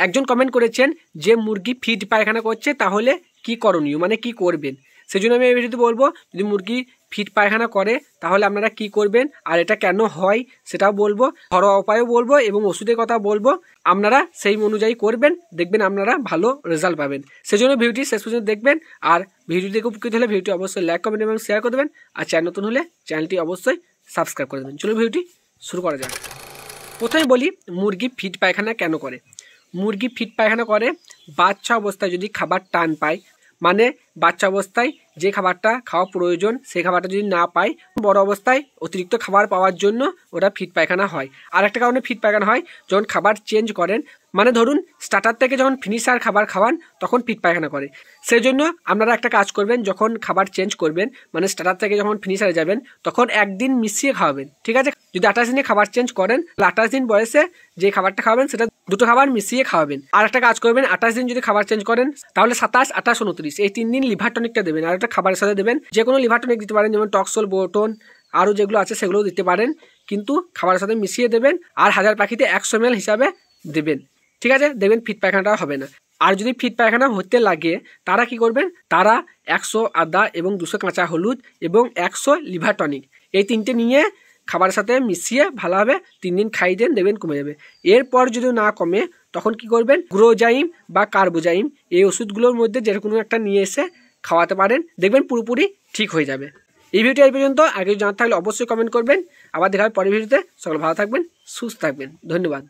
একজন কমেন্ট করেছেন যে মুরগি ফিট পায়খানা করছে তাহলে কি করণীয়, মানে কি করবেন। সেই জন্য আমি এই ভিডিওতে বলবো যদি মুরগি ফিট পায়খানা করে তাহলে আপনারা কি করবেন আর এটা কেন হয় সেটাও বলবো, ঘরোয়া উপায়ও বলবো এবং ওষুধের কথা বলবো। আপনারা সেই অনুযায়ী করবেন, দেখবেন আপনারা ভালো রেজাল্ট পাবেন। সেই জন্য ভিডিওটি শেষ পর্যন্ত দেখবেন। আর ভিডিও দেখে উপকৃত হলে ভিডিওটি অবশ্যই লাইক কমেন্ট এবং শেয়ার করে দেবেন। আর চ্যানেল নতুন হলে চ্যানেলটি অবশ্যই সাবস্ক্রাইব করে দেবেন। চলো ভিডিওটি শুরু করা যাক। প্রথমে বলি মুরগি ফিট পায়খানা কেন করে। মুরগি ফিট পায়খানা করে বাচ্চা অবস্থায় যদি খাবার টান পায়, মানে বাচ্চা অবস্থায় যে খাবারটা খাওয়া প্রয়োজন সেই খাবারটা যদি না পায়, বড় অবস্থায় অতিরিক্ত খাবার পাওয়ার জন্য ওটা ফিট পায়খানা হয়। আর একটা কারণে ফিট পায়খানা হয় যখন খাবার চেঞ্জ করেন, মানে ধরুন স্টার্টার থেকে যখন ফিনিশার খাবার খাওয়ান তখন ফিট পায়খানা করে। সেই জন্য আপনারা একটা কাজ করবেন, যখন খাবার চেঞ্জ করবেন মানে স্টার্টার থেকে যখন ফিনিশারে যাবেন তখন একদিন মিশিয়ে খাওয়াবেন, ঠিক আছে। যদি 28 দিনে খাবার চেঞ্জ করেন 28 দিন বয়সে যে খাবারটা খাওয়াবেন সেটা দুটো খাবার মিশিয়ে খাওয়াবেন। আর একটা কাজ করবেন 28 দিন যদি খাবার চেঞ্জ করেন তাহলে 27, 28, 29 এই 3 দিন লিভার টনিকটা দেবেন। আর একটা খাবারের সাথে দেবেন, যে কোনো লিভার টনিক দিতে পারেন, যেমন টক্সল, বোরটন আরও যেগুলো আছে সেগুলোও দিতে পারেন, কিন্তু খাবারের সাথে মিশিয়ে দেবেন। আর 1000 পাখিতে 100 ml হিসাবে দেবেন, ঠিক আছে। দেখবেন ফিট পায়খানাটা হবে না। আর যদি ফিট পায়খানা হতে লাগে তারা কি করবেন, তারা 100 আদা এবং 200 কাঁচা হলুদ এবং 100 লিভার টনিক এই 3টে নিয়ে খাবারের সাথে মিশিয়ে ভালোভাবে 3 দিন খাইয়ে দেন, দেখবেন কমে যাবে। এরপর যদি না কমে তখন কি করবেন, গ্রোজাইম বা কার্বোজাইম এই ওষুধগুলোর মধ্যে যে কোনো একটা নিয়ে এসে খাওয়াতে পারেন, দেখবেন পুরোপুরি ঠিক হয়ে যাবে। এই ভিডিওটি এই পর্যন্ত। আগে জানতে থাকলে অবশ্যই কমেন্ট করবেন। আবার দেখা হবে পরের ভিডিওতে। সকলে ভালো থাকবেন, সুস্থ থাকবেন, ধন্যবাদ।